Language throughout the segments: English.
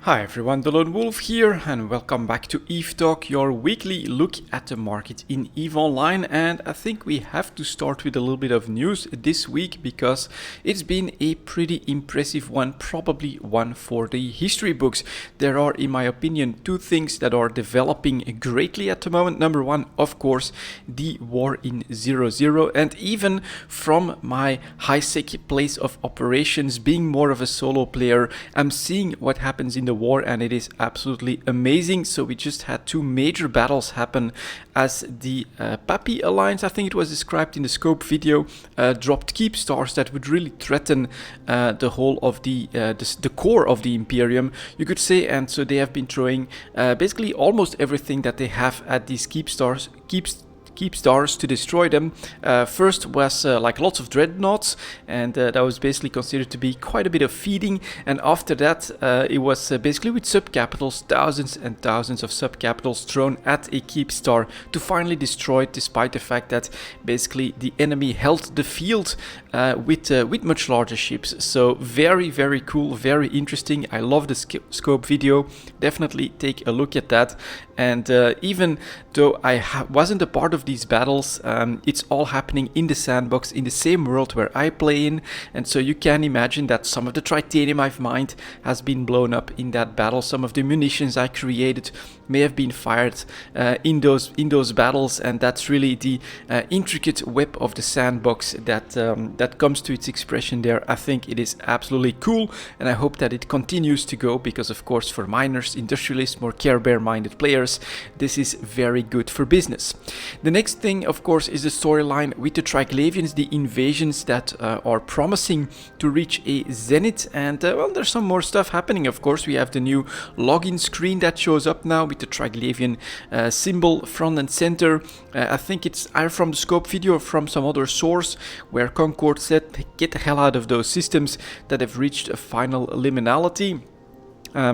Hi everyone, delonewolf here and welcome back to EVE Talk, your weekly look at the market in EVE Online. And I think we have to start with a little bit of news this week because it's been a pretty impressive one, probably one for the history books. There are, in my opinion, two things that are developing greatly at the moment. Number one, of course, the war in 0-0, and even from my high-sec place of operations, being more of a solo player, I'm seeing what happens in the war and it is absolutely amazing. So we just had two major battles happen as the Papi Alliance, I think it was described in the scope video, dropped keep stars that would really threaten the whole of the core of the Imperium, you could say. And so they have been throwing basically almost everything that they have at these keep stars to destroy them. First was like lots of dreadnoughts, and that was basically considered to be quite a bit of feeding. And after that, it was basically with sub-capitals, thousands and thousands of sub-capitals thrown at a keep star to finally destroy it, despite the fact that basically the enemy held the field with much larger ships. So very, very cool, very interesting. I love the scope video. Definitely take a look at that. And even though I wasn't a part of these battles, it's all happening in the sandbox, in the same world where I play in. And so you can imagine that some of the titanium I've mined has been blown up in that battle. Some of the munitions I created may have been fired in those battles, and that's really the intricate web of the sandbox that comes to its expression there. I think it is absolutely cool, and I hope that it continues to go, because of course for miners, industrialists, more Care Bear minded players, this is very good for business. The next thing, of course, is the storyline with the Triglavians, the invasions that are promising to reach a zenith. And well, there's some more stuff happening. Of course, we have the new login screen that shows up now with the Triglavian symbol front and center. I think it's either from the scope video or from some other source where Concord said, get the hell out of those systems that have reached a final liminality.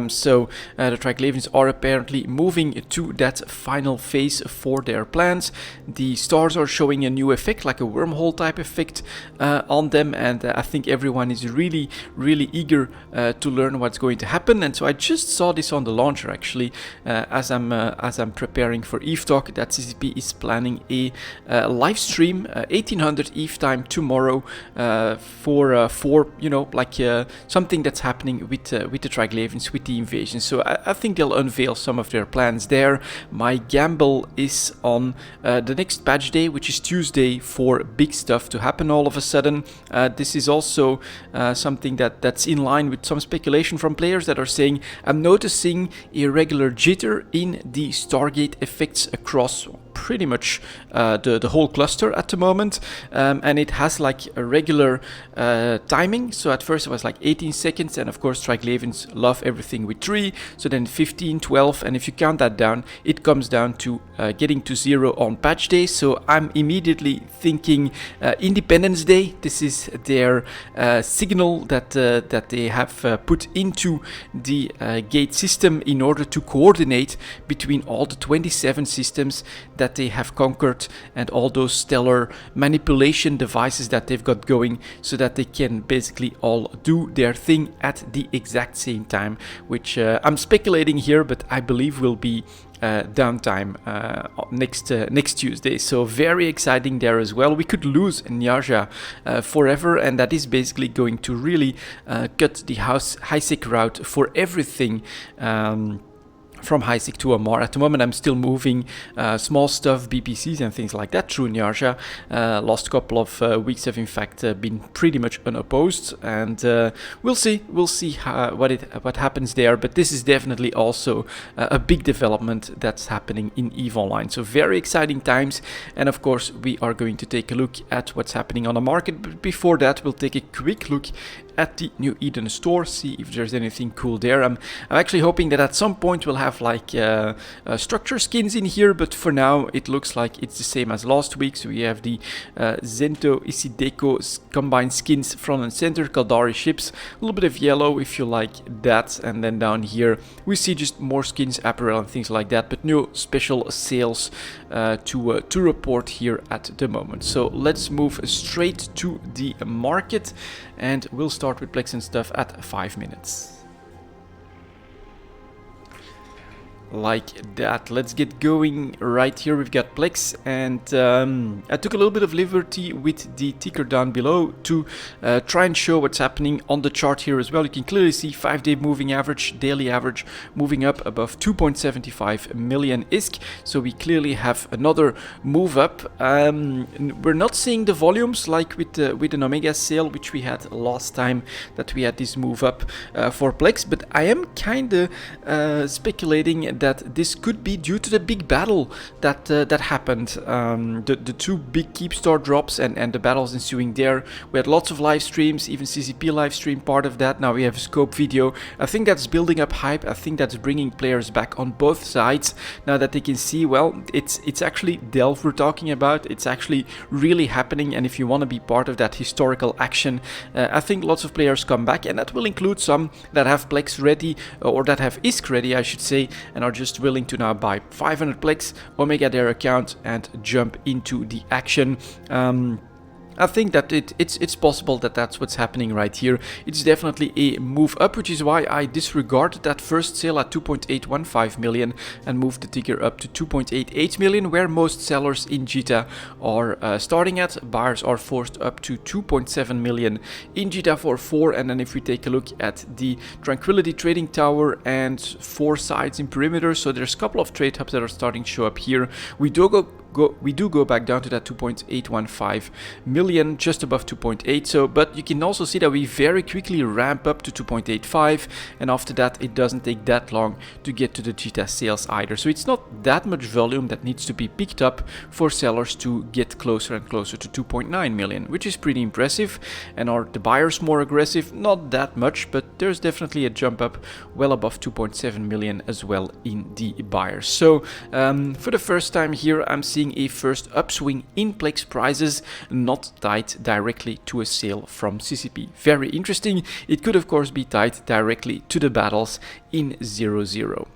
So the Triglavians are apparently moving to that final phase for their plans. The stars are showing a new effect, like a wormhole type effect on them, and I think everyone is really, really eager to learn what's going to happen. And so I just saw this on the launcher actually, as I'm preparing for EVE Talk, that CCP is planning a live stream 1800 EVE time tomorrow for you know, like something that's happening with the Triglavians, with the invasion. So I think they'll unveil some of their plans there. My gamble is on the next patch day, which is Tuesday, for big stuff to happen all of a sudden. This is also something that's in line with some speculation from players that are saying, I'm noticing irregular jitter in the Stargate effects across pretty much the whole cluster at the moment, and it has like a regular timing. So at first it was like 18 seconds, and of course Triglavians love everything with 3, so then 15, 12, and if you count that down, it comes down to getting to 0 on patch day. So I'm immediately thinking Independence Day. This is their signal that they have put into the gate system in order to coordinate between all the 27 systems that they have conquered and all those stellar manipulation devices that they've got going, so that they can basically all do their thing at the exact same time, which I'm speculating here, but I believe will be downtime next Tuesday. So very exciting there as well. We could lose Nyaja forever, and that is basically going to really cut the high-sec route for everything. From high-sec to Amar. At the moment I'm still moving small stuff, BPCs and things like that through Nyarja. Last couple of weeks have in fact been pretty much unopposed, and we'll see what happens there. But this is definitely also a big development that's happening in EVE Online. So very exciting times, and of course we are going to take a look at what's happening on the market. But before that, we'll take a quick look at the New Eden store, see if there's anything cool there. I'm actually hoping that at some point we'll have like structure skins in here, but for now it looks like it's the same as last week. So we have the Zento Isideko combined skins front and center, Kaldari ships, a little bit of yellow if you like that, and then down here we see just more skins, apparel and things like that, but no special sales to report here at the moment. So let's move straight to the market, and we'll start with plex and stuff at 5 minutes. like that. Let's get going. Right here we've got plex, and I took a little bit of liberty with the ticker down below to try and show what's happening on the chart here as well. You can clearly see 5-day moving average, daily average moving up above 2.75 million ISK, so we clearly have another move up. We're not seeing the volumes like with an Omega sale which we had last time that we had this move up for plex, but I am kind of speculating that this could be due to the big battle that happened, the two big keep store drops and the battles ensuing there. We had lots of live streams, even CCP live stream part of that. Now we have a scope video. I think that's building up hype. I think that's bringing players back on both sides now that they can see, well, it's actually Delve we're talking about. It's actually really happening, and if you want to be part of that historical action, I think lots of players come back, and that will include some that have plex ready, or that have ISK ready I should say, and are just willing to now buy 500 plex, Omega their account, and jump into the action. I think that it's possible that that's what's happening right here. It's definitely a move up, which is why I disregarded that first sale at 2.815 million and moved the ticker up to 2.88 million, where most sellers in JITA are starting at. Buyers are forced up to 2.7 million in JITA for 4, and then if we take a look at the Tranquility Trading Tower and 4 sides in perimeter, so there's a couple of trade hubs that are starting to show up here. We do go back down to that 2.815 million, just above 2.8. So, but you can also see that we very quickly ramp up to 2.85, and after that it doesn't take that long to get to the JITA sales either. So it's not that much volume that needs to be picked up for sellers to get closer and closer to 2.9 million, which is pretty impressive. And are the buyers more aggressive? Not that much, but there's definitely a jump up well above 2.7 million as well in the buyers. So for the first time here, I'm seeing a first upswing in plex prices, not tied directly to a sale from CCP. Very interesting. It could of course be tied directly to the battles in 0-0.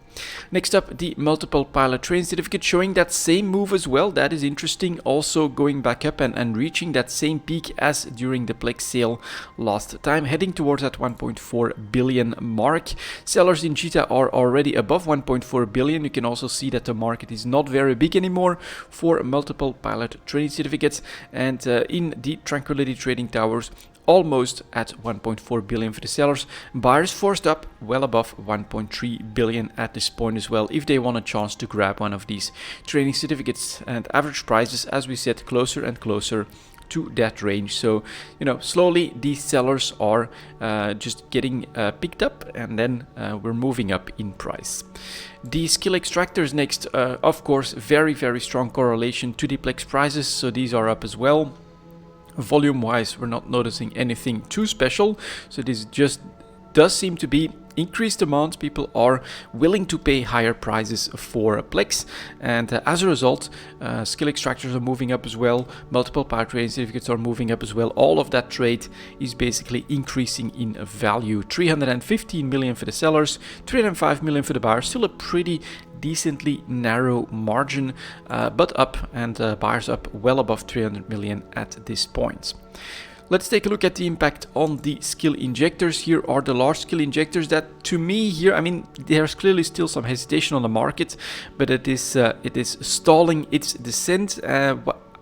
Next up, the multiple pilot train certificate showing that same move as well. That is interesting. Also going back up and reaching that same peak as during the plex sale last time, heading towards that 1.4 billion mark. Sellers in JITA are already above 1.4 billion. You can also see that the market is not very big anymore for multiple pilot train certificates, and in the Tranquility Trading Towers, almost at 1.4 billion for the sellers. Buyers forced up well above 1.3 billion at this point as well, if they want a chance to grab one of these trading certificates. And average prices, as we said, closer and closer to that range. So, you know, slowly these sellers are just getting picked up, and then we're moving up in price. The skill extractors next, of course, very strong correlation to the plex prices, so these are up as well. Volume wise, we're not noticing anything too special, so this just does seem to be increased demand. People are willing to pay higher prices for plex, and as a result, skill extractors are moving up as well. Multiple power trading certificates are moving up as well. All of that trade is basically increasing in value. 315 million for the sellers, 305 million for the buyers. Still a pretty decently narrow margin, but up, and buyers up well above 300 million at this point. Let's take a look at the impact on the skill injectors. Here are the large skill injectors that, to me here, I mean, there's clearly still some hesitation on the market, but it is stalling its descent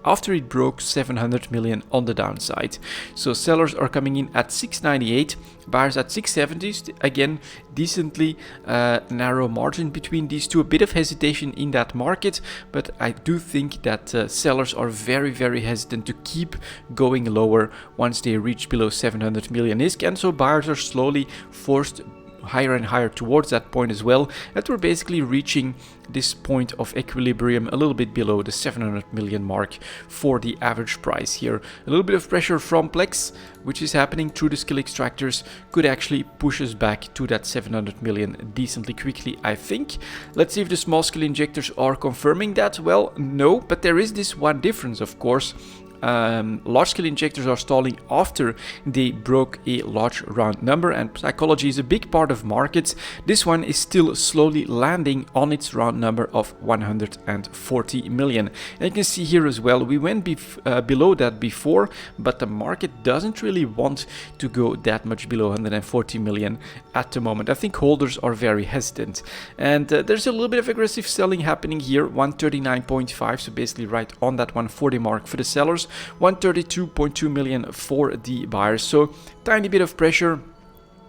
after it broke 700 million on the downside. So sellers are coming in at 698, buyers at 670. Again, decently narrow margin between these two. A bit of hesitation in that market, but I do think that sellers are very hesitant to keep going lower once they reach below 700 million ISK, and so buyers are slowly forced higher and higher towards that point as well, that we're basically reaching this point of equilibrium a little bit below the 700 million mark for the average price here. A little bit of pressure from plex, which is happening through the skill extractors, could actually push us back to that 700 million decently quickly, I think. Let's see if the small skill injectors are confirming that. Well, no, but there is this one difference, of course. large scale injectors are stalling after they broke a large round number, and psychology is a big part of markets. This one is still slowly landing on its round number of 140 million. And you can see here as well, we went below that before, but the market doesn't really want to go that much below 140 million at the moment. I think holders are very hesitant, and there's a little bit of aggressive selling happening here. 139.5, so basically right on that 140 mark for the sellers, 132.2 million for the buyers, so tiny bit of pressure.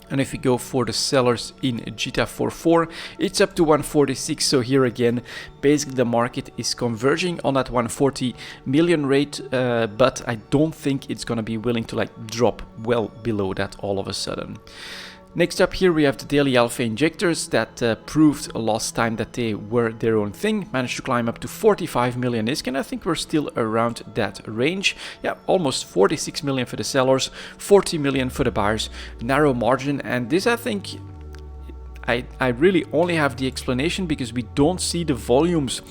And if we go for the sellers in JITA 44, it's up to 146. So here again, basically the market is converging on that 140 million rate, but I don't think it's going to be willing to like drop well below that all of a sudden. Next up here we have the daily alpha injectors that proved last time that they were their own thing, managed to climb up to 45 million ISK, and I think we're still around that range. Yeah, almost 46 million for the sellers, 40 million for the buyers, narrow margin, and this I think I really only have the explanation because we don't see the volumes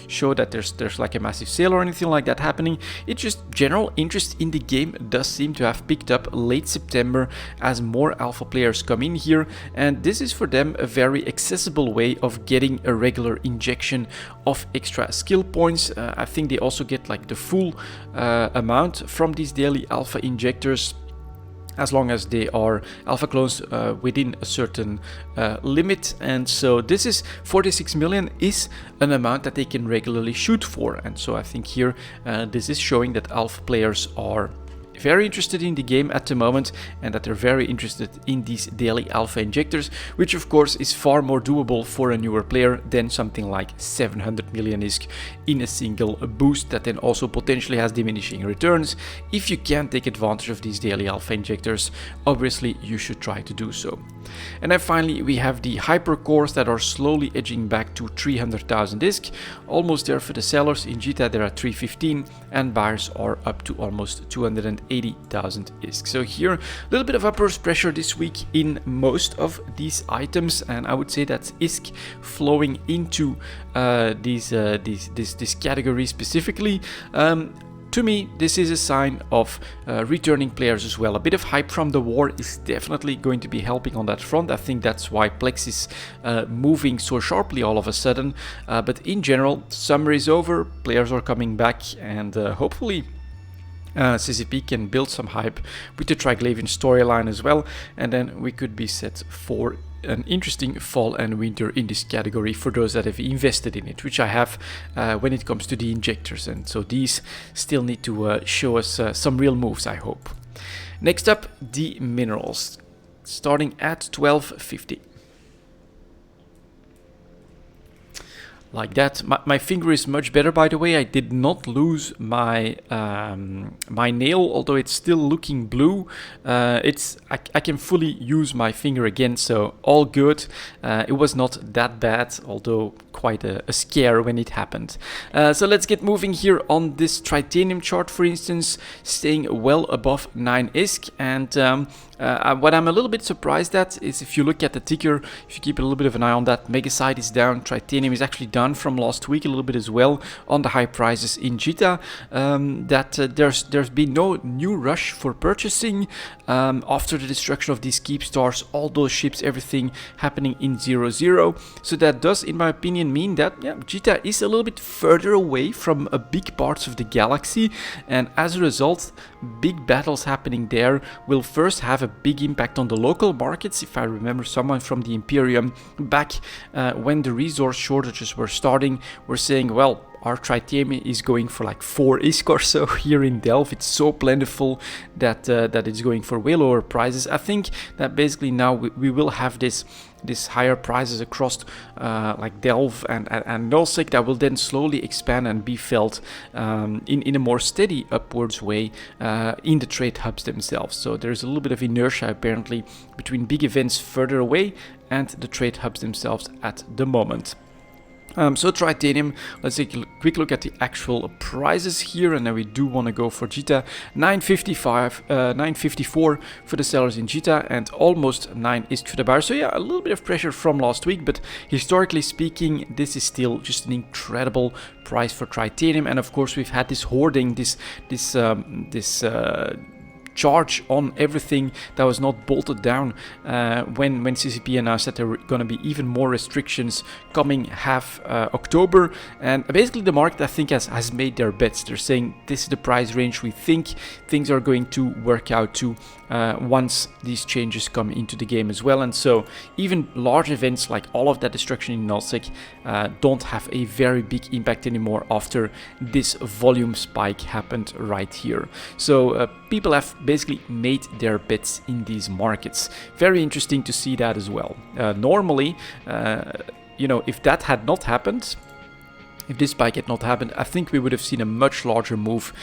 show that there's like a massive sale or anything like that happening. It's just general interest in the game does seem to have picked up late September as more alpha players come in here, and this is for them a very accessible way of getting a regular injection of extra skill points. I think they also get like the full amount from these daily alpha injectors, as long as they are alpha clones within a certain limit. And so this is 46 million is an amount that they can regularly shoot for, and so I think here this is showing that alpha players are very interested in the game at the moment, and that they're very interested in these daily alpha injectors, which of course is far more doable for a newer player than something like 700 million ISK in a single boost that then also potentially has diminishing returns. If you can take advantage of these daily alpha injectors, obviously you should try to do so. And then finally we have the hyper cores that are slowly edging back to 300,000 ISK, almost there for the sellers. In JITA they're at 315, and buyers are up to almost 280,000 ISK. So here a little bit of upwards pressure this week in most of these items, and I would say that's ISK flowing into this category specifically. To me, this is a sign of returning players as well. A bit of hype from the war is definitely going to be helping on that front. I think that's why Plex is moving so sharply all of a sudden. But in general, summer is over, players are coming back, and hopefully CCP can build some hype with the Triglavian storyline as well, and then we could be set for an interesting fall and winter in this category for those that have invested in it, which I have when it comes to the injectors, and so these still need to show us some real moves, I hope. Next up, the minerals, starting at 1250. Like that. My finger is much better, by the way. I did not lose my my nail, although it's still looking blue. I can fully use my finger again, so all good. It was not that bad, although quite a scare when it happened. So let's get moving here on this titanium chart, for instance, staying well above 9 ISK, and what I'm a little bit surprised at is if you look at the ticker, if you keep a little bit of an eye on that, Megaside is down, Titanium is actually down from last week a little bit as well on the high prices in JITA, there's been no new rush for purchasing after the destruction of these keep stars, all those ships, everything happening in 0-0. So that does, in my opinion, mean that JITA is a little bit further away from a big parts of the galaxy, and as a result, big battles happening there will first have a big impact on the local markets. If I remember, someone from the Imperium back when the resource shortages were starting were saying, well, our titanium is going for like 4 ISK or so here in Delft. It's so plentiful that that it's going for way lower prices. I think that basically now we will have this higher prices across like Delft and Nullsec that will then slowly expand and be felt in a more steady upwards way in the trade hubs themselves. So there's a little bit of inertia apparently between big events further away and the trade hubs themselves at the moment. So titanium, let's take a quick look at the actual prices here, and then we do want to go for Jita. 954 for the sellers in Jita, and almost 9 ISK for the buyers. So yeah, a little bit of pressure from last week, but historically speaking, this is still just an incredible price for titanium. And of course, we've had this hoarding, this charge on everything that was not bolted down when CCP announced that there were going to be even more restrictions coming half October. And basically the market, I think, has made their bets. They're saying this is the price range we think things are going to work out to once these changes come into the game as well. And so even large events like all of that destruction in nullsec don't have a very big impact anymore after this volume spike happened right here. So people have basically made their bets in these markets. Very interesting to see that as well. Normally, you know, if that had not happened, if this spike had not happened, I think we would have seen a much larger move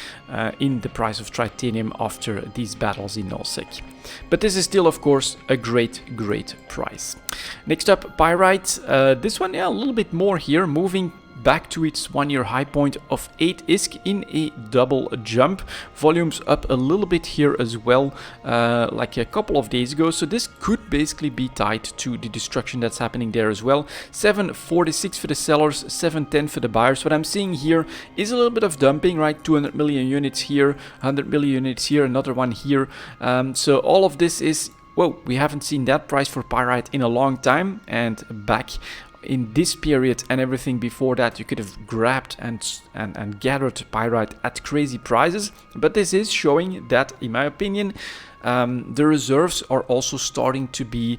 in the price of titanium after these battles in nullsec. But this is still, of course, a great price. Next up, pyrite. This one, yeah, a little bit more here, moving back to its 1-year high point of 8 ISK in a double jump. Volumes up a little bit here as well, like a couple of days ago. So this could basically be tied to the destruction that's happening there as well. 746 for the sellers, 710 for the buyers. What I'm seeing here is a little bit of dumping, right? 200 million units here, 100 million units here, another one here. So all of this is, whoa, we haven't seen that price for pyrite in a long time, and back in this period and everything before that, you could have grabbed and gathered pyrite at crazy prices. But this is showing that, in my opinion, the reserves are also starting to be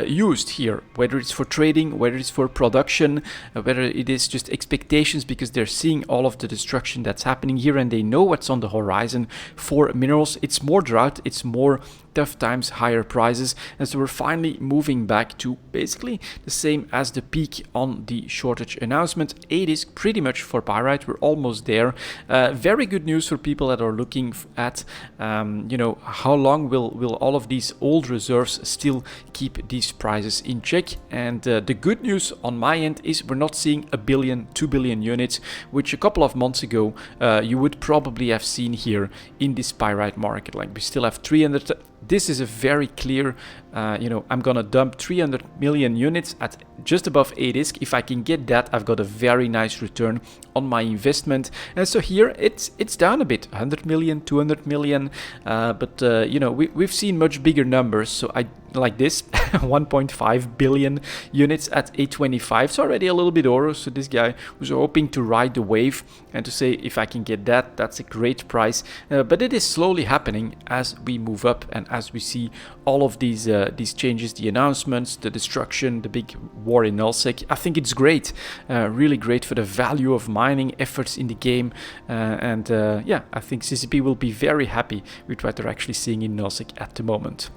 used here, whether it's for trading, whether it's for production, whether it is just expectations, because they're seeing all of the destruction that's happening here and they know what's on the horizon for minerals. It's more drought, it's more tough times, higher prices, and so we're finally moving back to basically the same as the peak on the shortage announcement. 8 is pretty much for pyrite, we're almost there. Very good news for people that are looking at you know, how long will all of these old reserves still keep these prices in check. And the good news on my end is we're not seeing 1 billion, 2 billion units, which a couple of months ago you would probably have seen here in this pyrite market. Like, we still have 300. This is a very clear, you know, I'm gonna dump 300 million units at just above 8 ISK. If I can get that, I've got a very nice return on my investment. And so here it's down a bit, 100 million, 200 million, but you know, we've seen much bigger numbers. So I like this 1.5 billion units at 825. It's already a little bit over. So this guy was hoping to ride the wave and to say, if I can get that, that's a great price. But it is slowly happening as we move up and as we see all of these changes, the announcements, the destruction, the big war in nullsec. I think it's great, really great for the value of mining efforts in the game. And yeah, I think CCP will be very happy with what they're actually seeing in nullsec at the moment.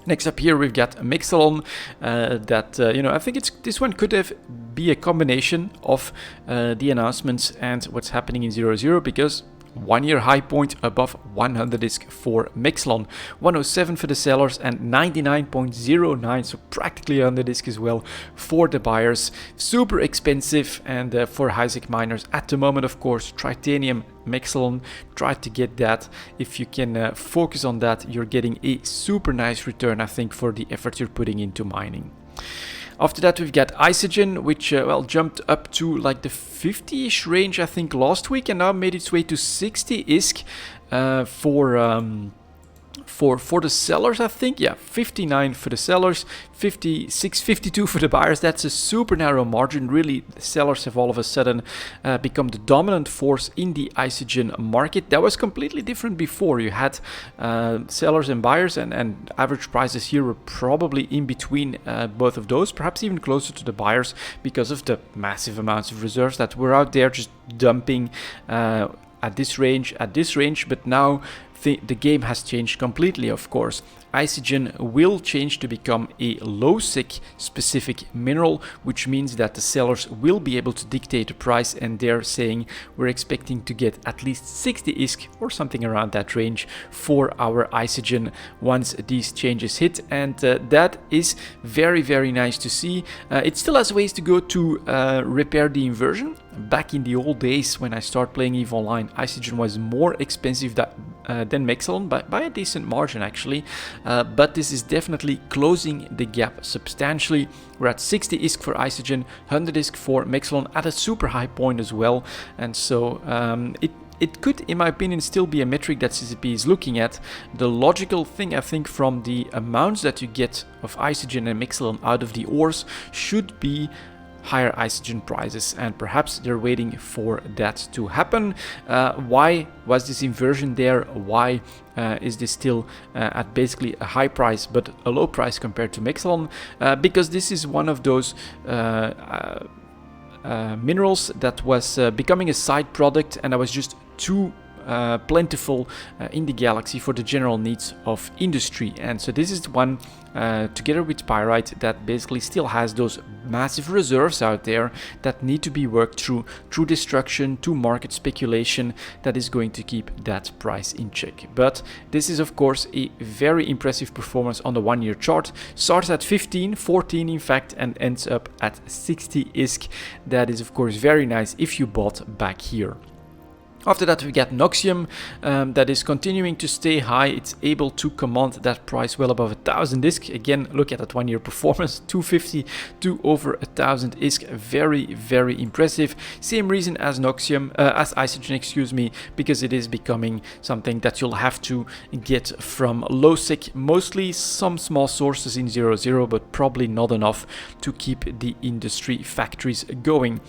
Next up here we've got Mixelon, that you know, I think this one could be a combination of the announcements and what's happening in 0.0, because 1-year high point above 100 ISK for Mixelon, 107 for the sellers and 99.09, so practically 100 ISK as well for the buyers. Super expensive, and for high-sec miners at the moment, of course, titanium, Mixelon, try to get that. If you can focus on that, you're getting a super nice return, I think, for the effort you're putting into mining. After that, we've got Isogen, which well, jumped up to like the 50-ish range, I think, last week, and now made its way to 60 ISK for the sellers, I think. Yeah, 59 for the sellers, 56, 52 for the buyers. That's a super narrow margin. Really, the sellers have all of a sudden become the dominant force in the Isogen market. That was completely different before. You had sellers and buyers, and average prices here were probably in between both of those, perhaps even closer to the buyers, because of the massive amounts of reserves that were out there just dumping at this range. But now the game has changed completely, of course. Isogen will change to become a low-sec specific mineral, which means that the sellers will be able to dictate the price, and they're saying we're expecting to get at least 60 ISK or something around that range for our Isogen once these changes hit, and that is very, very nice to see. It still has ways to go to repair the inversion. Back in the old days when I started playing EVE Online, Isogen was more expensive than Mexilon by a decent margin actually, but this is definitely closing the gap substantially. We're at 60 ISK for Isogen, 100 ISK for Mexilon at a super high point as well, and so it could, in my opinion, still be a metric that CCP is looking at. The logical thing, I think, from the amounts that you get of Isogen and Mexilon out of the ores should be higher Isogen prices, and perhaps they're waiting for that to happen. Why was this inversion there? Why is this still at basically a high price but a low price compared to Mexilon? Because this is one of those minerals that was becoming a side product, and that was just too plentiful in the galaxy for the general needs of industry. And so this is one together with pyrite that basically still has those massive reserves out there that need to be worked through destruction, to market speculation, that is going to keep that price in check. But this is of course a very impressive performance on the 1 year chart. Starts at 15, 14 in fact, and ends up at 60 ISK. That is of course very nice if you bought back here. After that we get Noxium, that is continuing to stay high. It's able to command that price well above 1000 ISK. Again, look at that 1 year performance, 250 to over 1000 ISK. Very, very impressive. Same reason as Noxium, as Isogen, excuse me, because it is becoming something that you'll have to get from low sec, mostly some small sources in 0.0, but probably not enough to keep the industry factories going.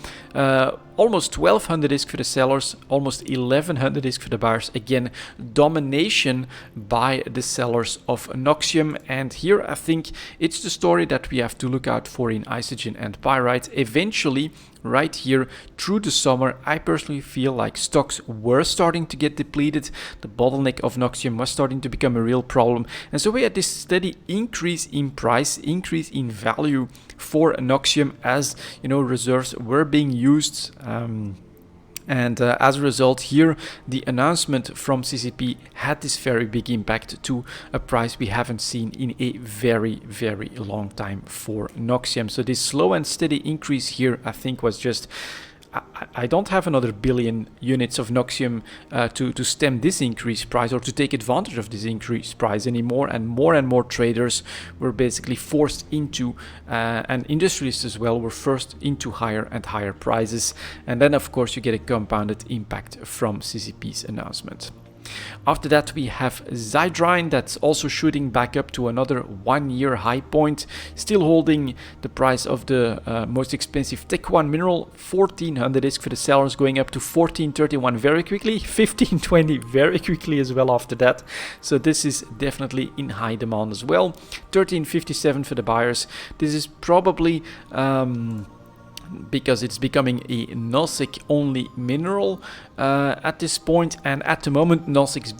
Almost 1200 ISK for the sellers, almost 1100 ISK for the buyers. Again, domination by the sellers of Noxium. And here I think it's the story that we have to look out for in Isogen and Pyrite. Eventually, right here through the summer, I personally feel like stocks were starting to get depleted. The bottleneck of Noxium was starting to become a real problem. And so we had this steady increase in price, increase in value for Noxium as, you know, reserves were being used. And as a result here, the announcement from CCP had this very big impact to a price we haven't seen in a very, very long time for Noxium. So this slow and steady increase here, I think, was just... I don't have another billion units of Noxium to stem this increased price or to take advantage of this increased price anymore, and more traders were basically forced into, and industrialists as well, were forced into higher and higher prices. And then of course you get a compounded impact from CCP's announcement. After that we have Zydrine, that's also shooting back up to another 1 year high point, still holding the price of the most expensive Tech 1 mineral, 1400 ISK for the sellers, going up to 1431 very quickly, 1520 very quickly as well after that. So this is definitely in high demand as well. 1357 for the buyers. This is probably because it's becoming a nullsec only mineral at this point, and at the moment nullsec is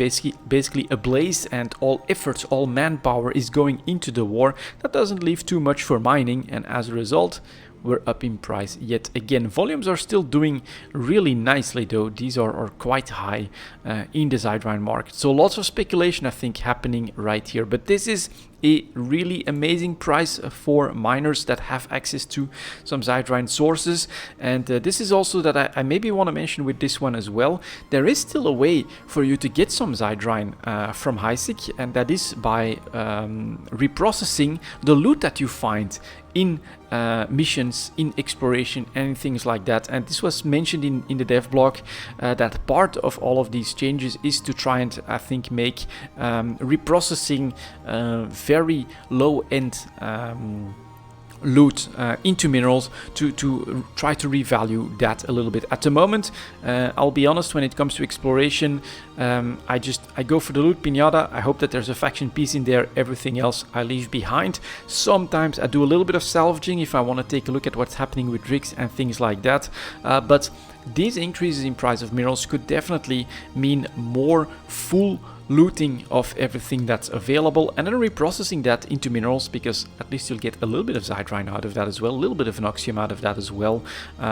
basically ablaze, and all efforts, all manpower is going into the war. That doesn't leave too much for mining, and as a result we're up in price yet again. Volumes are still doing really nicely though. These are quite high in the Zydrine market. So lots of speculation I think happening right here, but this is a really amazing price for miners that have access to some Zydrine sources. And this is also that I maybe want to mention with this one as well. There is still a way for you to get some Zydrine from HiSec, and that is by reprocessing the loot that you find in missions, in exploration and things like that. And this was mentioned in the dev blog, that part of all of these changes is to try and I think make reprocessing very low-end loot into minerals to try to revalue that a little bit. At the moment, I'll be honest, when it comes to exploration, I go for the loot pinata. I hope that there's a faction piece in there. Everything else I leave behind. Sometimes I do a little bit of salvaging if I want to take a look at what's happening with rigs and things like that, but these increases in price of minerals could definitely mean more full looting of everything that's available and then reprocessing that into minerals, because at least you'll get a little bit of Zydrine out of that as well, a little bit of Noxium out of that as well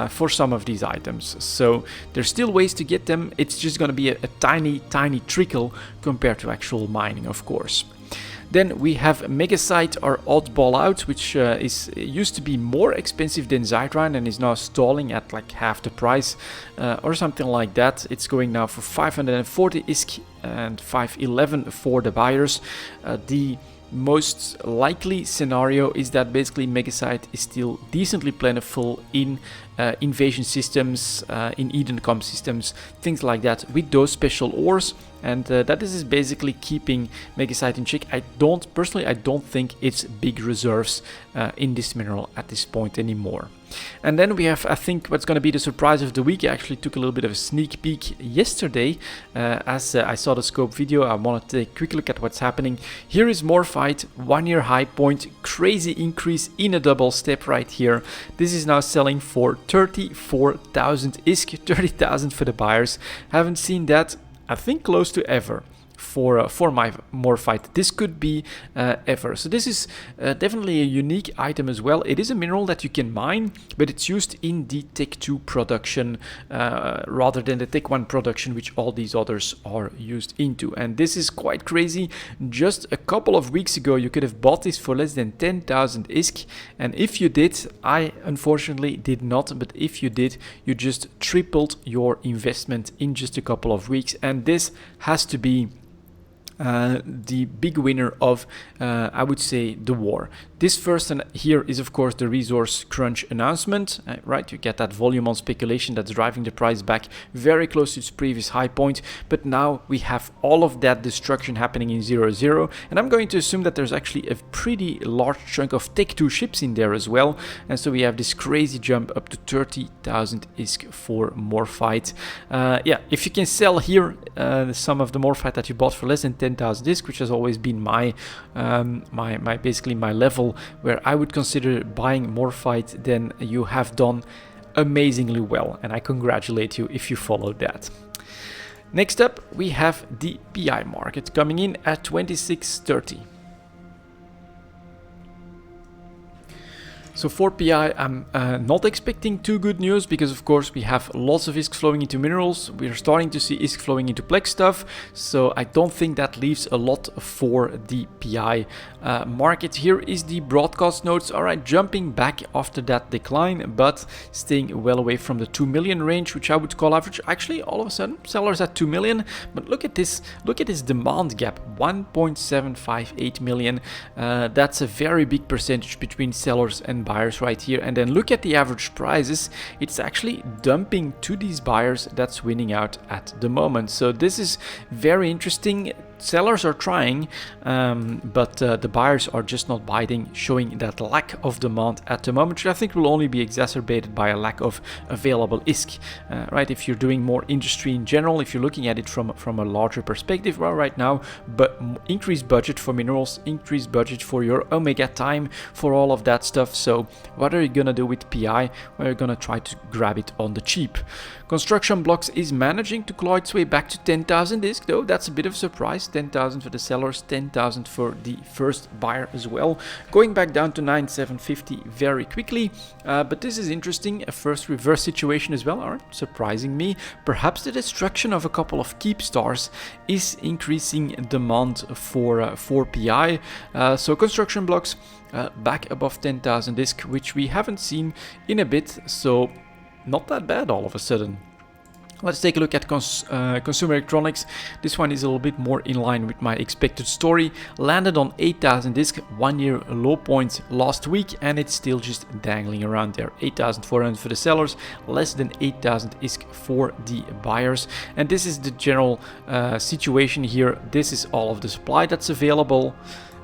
for some of these items. So there's still ways to get them. It's just going to be a tiny trickle compared to actual mining, of course. Then we have Megasite, our oddball out, which used to be more expensive than Zydrine and is now stalling at like half the price or something like that. It's going now for 540 ISK and 511 for the buyers. The most likely scenario is that basically Megasite is still decently plentiful in invasion systems, in Edencom systems, things like that, with those special ores, and that is basically keeping Megasite in check. I don't think it's big reserves in this mineral at this point anymore. And then we have, I think, what's going to be the surprise of the week. I actually took a little bit of a sneak peek yesterday as I saw the scope video. I wanted to take a quick look at what's happening. Here is Morphite, 1 year high point, crazy increase in a double step right here. This is now selling for 34,000 ISK, 30,000 for the buyers. Haven't seen that, I think, close to ever for my Morphite. This could be ever. So this is definitely a unique item as well. It is a mineral that you can mine, but it's used in the Tech 2 production rather than the Tech 1 production, which all these others are used into. And this is quite crazy. Just a couple of weeks ago, you could have bought this for less than 10,000 ISK. And if you did, I unfortunately did not, but if you did, you just tripled your investment in just a couple of weeks. And this has to be the big winner of, I would say, the war. This first and here is, of course, the resource crunch announcement, right? You get that volume on speculation that's driving the price back very close to its previous high point. But now we have all of that destruction happening in 0-0. And I'm going to assume that there's actually a pretty large chunk of Tech 2 ships in there as well. And so we have this crazy jump up to 30,000 ISK for Morphite. Yeah, if you can sell here some of the Morphite that you bought for less than 10,000 ISK, which has always been my basically my level where I would consider buying Morphite, then you have done amazingly well, and I congratulate you if you followed that. Next up, we have the PI market coming in at 26.30. So for PI, I'm not expecting too good news because, of course, we have lots of ISK flowing into minerals. We're starting to see ISK flowing into plex stuff. So I don't think that leaves a lot for the PI market. Here is the broadcast notes. All right, jumping back after that decline, but staying well away from the 2 million range, which I would call average. Actually, all of a sudden, sellers at 2 million. But look at this demand gap, 1.758 million. That's a very big percentage between sellers and buyers right here. And then look at the average prices. It's actually dumping to these buyers that's winning out at the moment. So this is very interesting. Sellers are trying, but the buyers are just not biting, showing that lack of demand at the moment, which I think will only be exacerbated by a lack of available ISK, right? If you're doing more industry in general, if you're looking at it from a larger perspective, well, right now, but increased budget for minerals, increased budget for your Omega time, for all of that stuff. So what are you gonna do with PI? Well, you're gonna try to grab it on the cheap. Construction blocks is managing to claw its way back to 10,000 ISK, though. That's a bit of a surprise. 10,000 for the sellers, 10,000 for the first buyer as well. Going back down to 9,750 very quickly. But this is interesting. A first reverse situation as well, aren't surprising me. Perhaps the destruction of a couple of keep stars is increasing demand for PI. So construction blocks back above 10,000 ISK, which we haven't seen in a bit. So not that bad all of a sudden. Let's take a look at consumer electronics. This one is a little bit more in line with my expected story. Landed on 8,000 ISK, 1 year low point last week, and it's still just dangling around there. 8,400 for the sellers, less than 8,000 ISK for the buyers. And this is the general situation here. This is all of the supply that's available.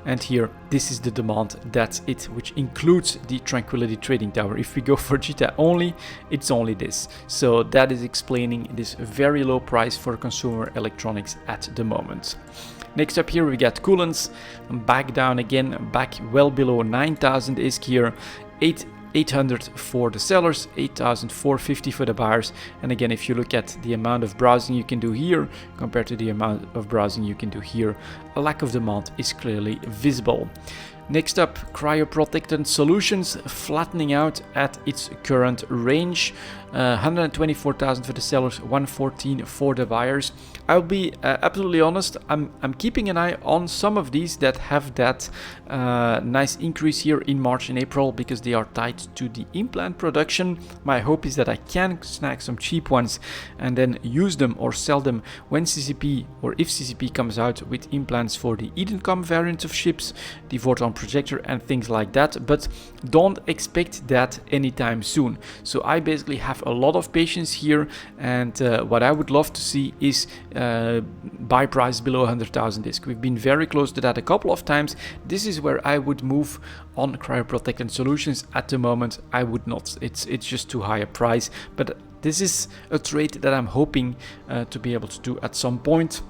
And here, this is the demand, that's it, which includes the Tranquility Trading Tower. If we go for JITA only, it's only this. So that is explaining this very low price for consumer electronics at the moment. Next up here, we got coolants, back down again, back well below 9,000 ISK here. 800 for the sellers, 8,450 for the buyers. And again, if you look at the amount of browsing you can do here compared to the amount of browsing you can do here, a lack of demand is clearly visible. Next up, cryoprotectant solutions flattening out at its current range. 124,000 for the sellers, 114 for the buyers. I'll be absolutely honest, I'm keeping an eye on some of these that have that nice increase here in March and April because they are tied to the implant production. My hope is that I can snag some cheap ones and then use them or sell them when CCP or if CCP comes out with implants for the Edencom variant of ships, the Vorton projector and things like that, but don't expect that anytime soon. So I basically have a lot of patience here, and what I would love to see is buy price below 100,000 disc. We've been very close to that a couple of times. This is where I would move on cryoprotectant solutions. At the moment I would not. It's just too high a price, but this is a trade that I'm hoping to be able to do at some point.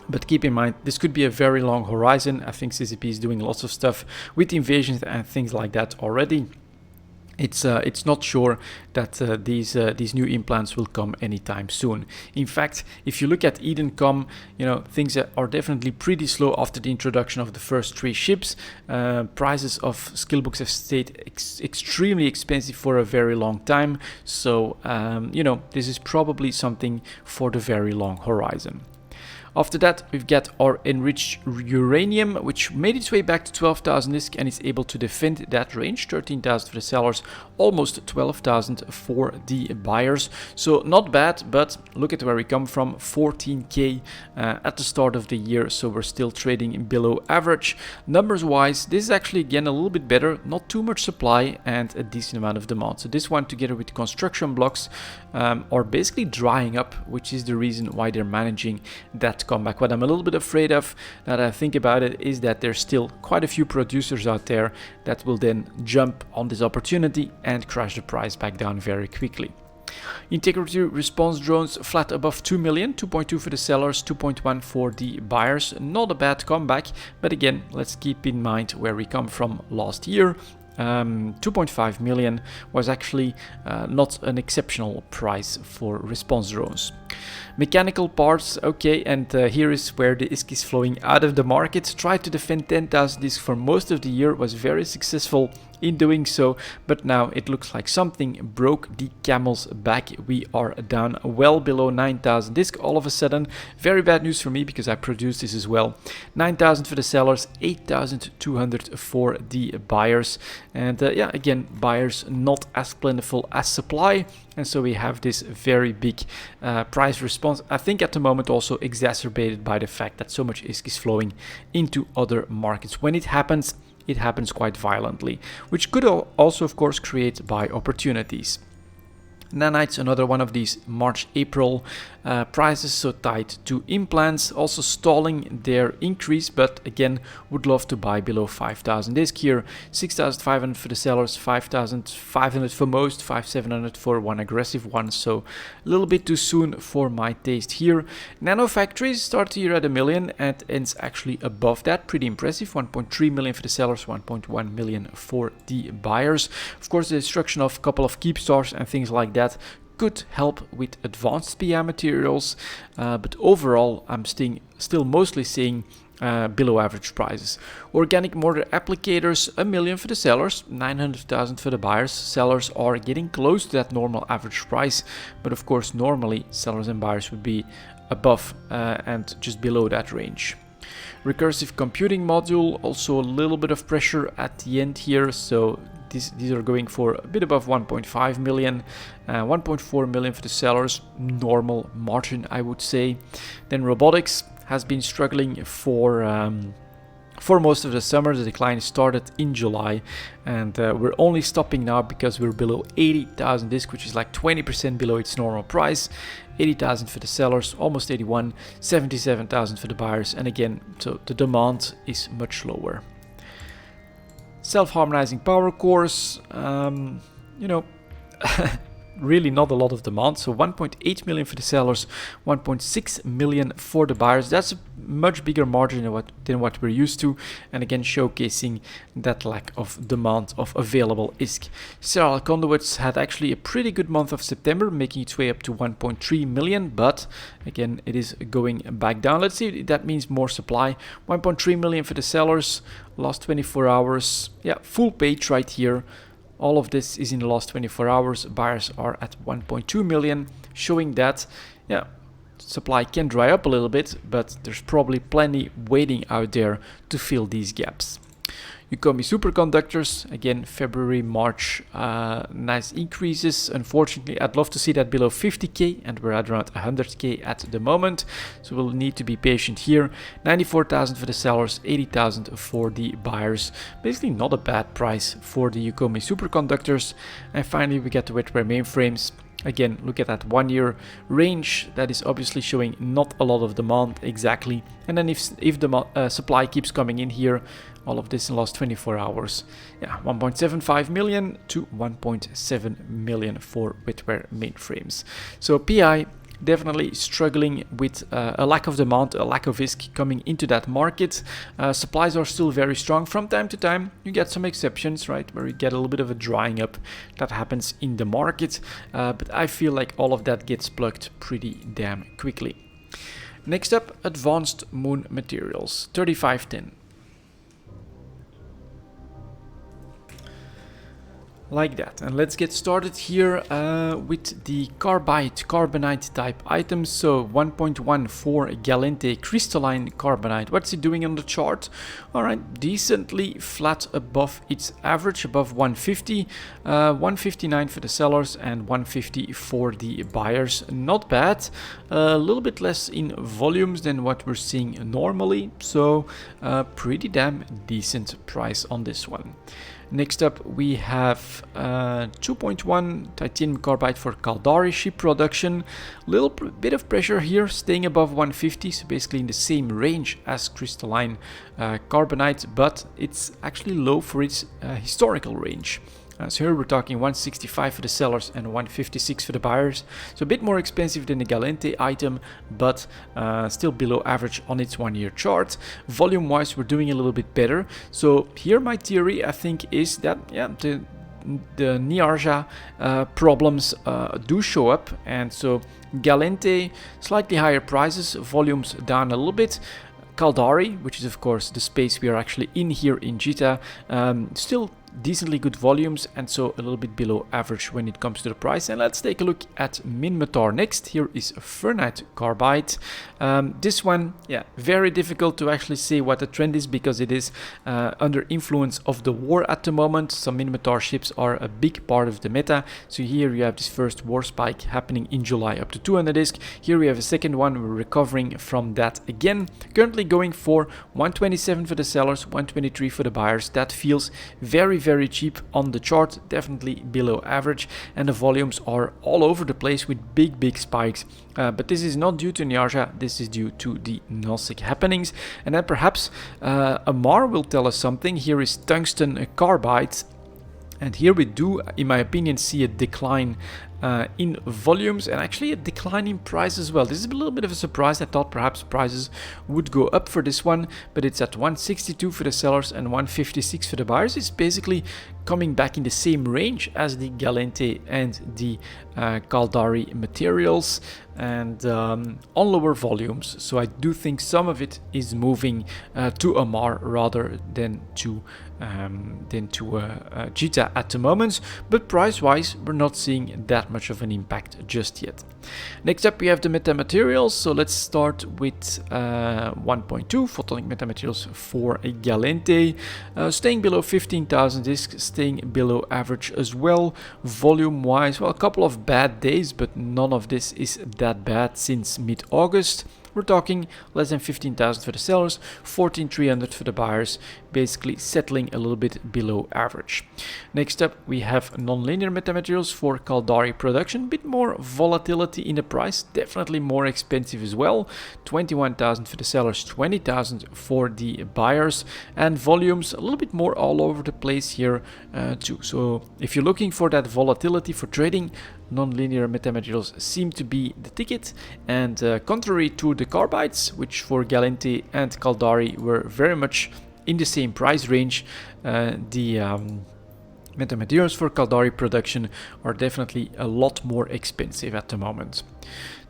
But keep in mind, this could be a very long horizon. I think CCP is doing lots of stuff with invasions and things like that already. It's not sure that these new implants will come anytime soon. In fact, if you look at Edencom, you know, things are definitely pretty slow after the introduction of the first 3 ships. Prices of skill books have stayed extremely expensive for a very long time. So, you know, this is probably something for the very long horizon. After that, we've got our enriched uranium, which made its way back to 12,000 disc and is able to defend that range. 13,000 for the sellers, almost 12,000 for the buyers. So not bad, but look at where we come from, 14k at the start of the year. So we're still trading below average. Numbers wise, this is actually again a little bit better, not too much supply and a decent amount of demand. So this one together with construction blocks are basically drying up, which is the reason why they're managing that comeback. What I'm a little bit afraid of, that I think about it, is that there's still quite a few producers out there that will then jump on this opportunity and crash the price back down very quickly. Integrity response drones flat above 2 million, 2.2 for the sellers, 2.1 for the buyers. Not a bad comeback, but again, let's keep in mind where we come from last year. 2.5 million was actually not an exceptional price for response drones. Mechanical parts, okay, and here is where the ISK is flowing out of the market. Tried to defend 10,000 discs for most of the year, was very successful in doing so, but now it looks like something broke the camel's back. We are down well below 9,000 disc all of a sudden. Very bad news for me because I produced this as well. 9,000 for the sellers, 8,200 for the buyers, and yeah, again, buyers not as plentiful as supply, and so we have this very big price response. I think at the moment also exacerbated by the fact that so much ISK is flowing into other markets. When it happens quite violently, which could also of course create buy opportunities. Nanites, another one of these March-April prices, so tied to implants, also stalling their increase, but again would love to buy below 5,000 disc here. 6,500 for the sellers, 5,500 for most, 5,700 for one aggressive one, so a little bit too soon for my taste here. Nano factories start here at 1 million and ends actually above that, pretty impressive. 1.3 million for the sellers, 1.1 million for the buyers. Of course, the destruction of a couple of keep stars and things like that could help with advanced PI materials, but overall I'm still mostly seeing below average prices. Organic mortar applicators, 1 million for the sellers, 900,000 for the buyers. Sellers are getting close to that normal average price, but of course normally sellers and buyers would be above and just below that range. Recursive computing module, also a little bit of pressure at the end here, so these are going for a bit above 1.5 million, 1.4 million for the sellers, normal margin I would say. Then robotics has been struggling for most of the summer. The decline started in July, and we're only stopping now because we're below 80,000 disc, which is like 20% below its normal price. 80,000 for the sellers, almost 81, 77,000 for the buyers, and again, so the demand is much lower. Self-harmonizing power cores, you know, really not a lot of demand. So 1.8 million for the sellers, 1.6 million for the buyers. That's a much bigger margin than what we're used to, and again showcasing that lack of demand of available ISK. Serial conduits had actually a pretty good month of September, making its way up to 1.3 million, but again it is going back down. Let's see if that means more supply. 1.3 million for the sellers, last 24 hours. Yeah, full page right here. All of this is in the last 24 hours. Buyers are at 1.2 million, showing that, yeah, supply can dry up a little bit, but there's probably plenty waiting out there to fill these gaps. Ukomi superconductors, again, February, March, nice increases. Unfortunately, I'd love to see that below 50k, and we're at around 100k at the moment, so we'll need to be patient here. 94,000 for the sellers, 80,000 for the buyers. Basically not a bad price for the Ukomi superconductors. And finally, we get the wetware mainframes. Again, look at that 1 year range. That is obviously showing not a lot of demand exactly. And then if the supply keeps coming in here, all of this in the last 24 hours, yeah, 1.75 million to 1.7 million for wetware mainframes. So PI definitely struggling with a lack of demand, a lack of ISK coming into that market. Supplies are still very strong. From time to time, you get some exceptions, right, where you get a little bit of a drying up that happens in the market. But I feel like all of that gets plugged pretty damn quickly. Next up, advanced moon materials, 3510. Like that, and let's get started here with the carbonite type items. So 1.1 for Galente crystalline carbonite. What's it doing on the chart? All right, decently flat above its average, above 150, 159 for the sellers and 150 for the buyers. Not bad. A little bit less in volumes than what we're seeing normally, so pretty damn decent price on this one. Next up, we have 2.1 titanium carbide for Caldari ship production. Little bit of pressure here, staying above 150, so basically in the same range as crystalline carbonite, but it's actually low for its historical range. So here we're talking 165 for the sellers and 156 for the buyers. So a bit more expensive than the Galente item, but still below average on its 1 year chart. Volume wise, we're doing a little bit better. So here my theory, I think, is that, yeah, the Niarja problems do show up, and so Galente slightly higher prices, volumes down a little bit. Caldari, which is of course the space we are actually in here in Jita, still decently good volumes, and so a little bit below average when it comes to the price. And let's take a look at Minmatar next. Here is Fernite carbide. This one, yeah, very difficult to actually say what the trend is, because it is under influence of the war at the moment. Some Minmatar ships are a big part of the meta. So here you have this first war spike happening in July up to 200 ISK. Here we have a second one. We're recovering from that again. Currently going for 127 for the sellers, 123 for the buyers. That feels very cheap on the chart, definitely below average, and the volumes are all over the place with big spikes. But this is not due to Niarja, this is due to the Nosik happenings. And then perhaps Amar will tell us something. Here is tungsten carbide, and here we do, in my opinion, see a decline in volumes and actually a decline in price as well. This is a little bit of a surprise. I thought perhaps prices would go up for this one, but it's at 162 for the sellers and 156 for the buyers. It's basically coming back in the same range as the Galente and the Caldari materials, and on lower volumes. So I do think some of it is moving to Amar rather than to Jita at the moment, but price wise we're not seeing that much of an impact just yet. Next up we have the metamaterials. So let's start with 1.2 photonic metamaterials for a Galente, staying below 15,000 ISK, staying below average as well. Volume wise, well, a couple of bad days, but none of this is that bad since mid-August. We're talking less than 15,000 for the sellers, 14,300 for the buyers, basically settling a little bit below average. Next up, we have non-linear metamaterials for Caldari production. Bit more volatility in the price, definitely more expensive as well. 21,000 for the sellers, 20,000 for the buyers, and volumes a little bit more all over the place here too. So if you're looking for that volatility for trading, non-linear metamaterials seem to be the ticket, and contrary to the carbides, which for Galente and Caldari were very much in the same price range, the metamaterials for Caldari production are definitely a lot more expensive at the moment.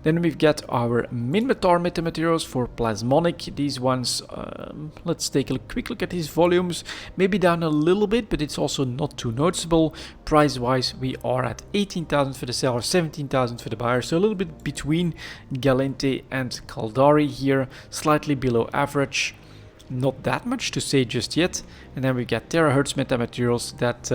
Then we've got our Minmatar metamaterials for Plasmonic. These ones, let's take a quick look at these volumes. Maybe down a little bit, but it's also not too noticeable. Price-wise, we are at 18,000 for the sellers, 17,000 for the buyers. So a little bit between Galente and Caldari here, slightly below average. Not that much to say just yet. And then we got Terahertz metamaterials that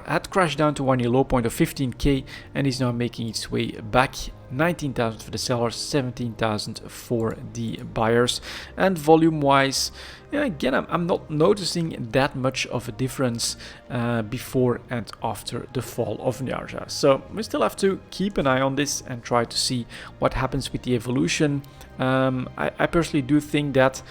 had crashed down to 1 year low point of 15k and is now making its way back. 19,000 for the sellers, 17,000 for the buyers. And volume wise, yeah, again, I'm not noticing that much of a difference before and after the fall of Nyarja. So we still have to keep an eye on this and try to see what happens with the evolution. I personally do think that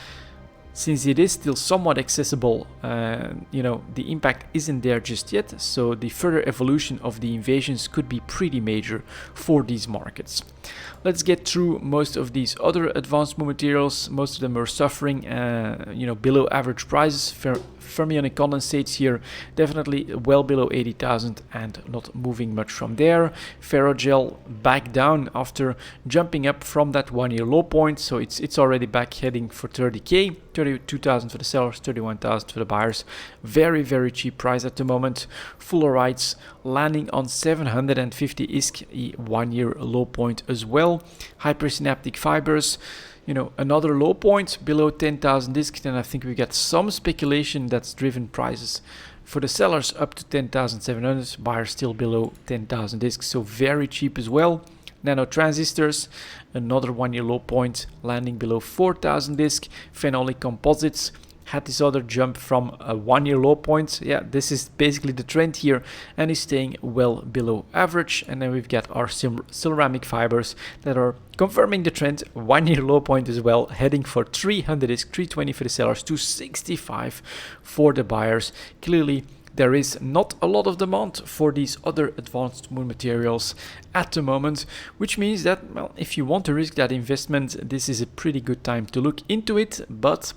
since it is still somewhat accessible, the impact isn't there just yet, so the further evolution of the invasions could be pretty major for these markets. Let's get through most of these other advanced materials. Most of them are suffering, below average prices. Fermionic condensates here definitely well below 80,000 and not moving much from there. Ferrogel back down after jumping up from that 1 year low point, so it's already back heading for 30k. 32,000 for the sellers, 31,000 for the buyers. Very, very cheap price at the moment. Fullerenes landing on 750 ISK, a 1 year low point as well. Hypersynaptic fibers, another low point below 10,000 ISK. Then I think we get some speculation that's driven prices for the sellers up to 10,700, buyers still below 10,000 ISK, so very cheap as well. Nanotransistors, another 1 year low point, landing below 4,000 ISK. Phenolic composites had this other jump from a 1 year low point. Yeah, this is basically the trend here and is staying well below average. And then we've got our ceramic fibers that are confirming the trend, 1 year low point as well, heading for 300 ISK, 320 for the sellers, 265 for the buyers. Clearly, there is not a lot of demand for these other advanced moon materials at the moment, which means that, well, if you want to risk that investment, this is a pretty good time to look into it. But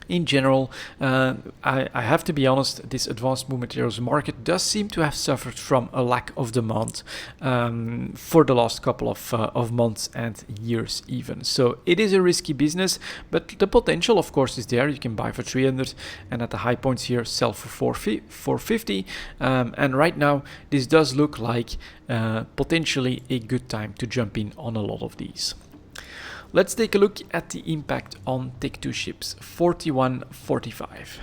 in general, I have to be honest, this advanced moon materials market does seem to have suffered from a lack of demand for the last couple of months and years even. So it is a risky business, but the potential, of course, is there. You can buy for 300 and at the high points here, sell for 450. And right now, this does look like potentially a good time to jump in on a lot of these. Let's take a look at the impact on Tech2 ships 4145.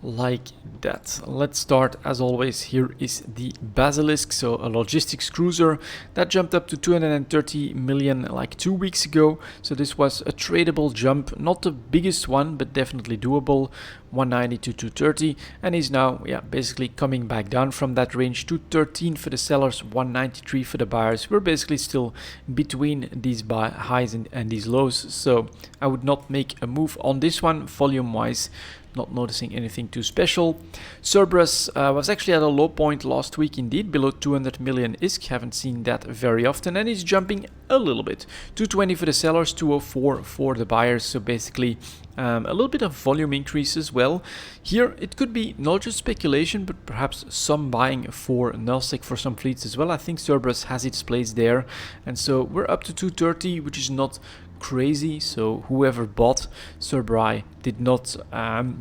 Like that. Let's start as always. Here is the Basilisk, so a logistics cruiser that jumped up to 230 million like 2 weeks ago. So this was a tradable jump, not the biggest one, but definitely doable. 190 to 230, and is now basically coming back down from that range. 213 for the sellers, 193 for the buyers. We're basically still between these highs and these lows, so I would not make a move on this one. Volume wise, not noticing anything too special. Cerberus was actually at a low point last week indeed, below 200 million ISK. Haven't seen that very often, and is jumping a little bit. 220 for the sellers, 204 for the buyers, so basically a little bit of volume increase as well. Here it could be not just speculation, but perhaps some buying for nullsec for some fleets as well. I think Cerberus has its place there, and so we're up to 230, which is not crazy. So whoever bought Cerberus did not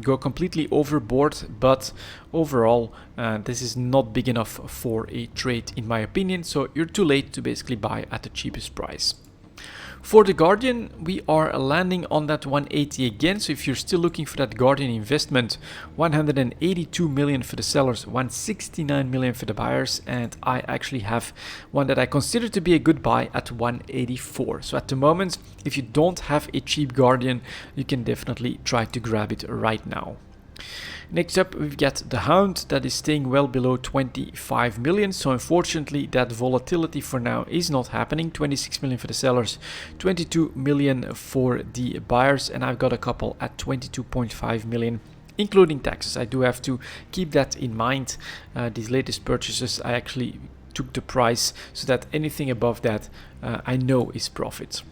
go completely overboard, but overall this is not big enough for a trade in my opinion, so you're too late to basically buy at the cheapest price. For the Guardian, we are landing on that 180 again, so if you're still looking for that Guardian investment, 182 million for the sellers, 169 million for the buyers, and I actually have one that I consider to be a good buy at 184. So at the moment, if you don't have a cheap Guardian, you can definitely try to grab it right now. Next up, we've got the Hound that is staying well below 25 million. So unfortunately, that volatility for now is not happening. 26 million for the sellers, 22 million for the buyers. And I've got a couple at 22.5 million including taxes. I do have to keep that in mind. These latest purchases, I actually took the price so that anything above that I know is profit.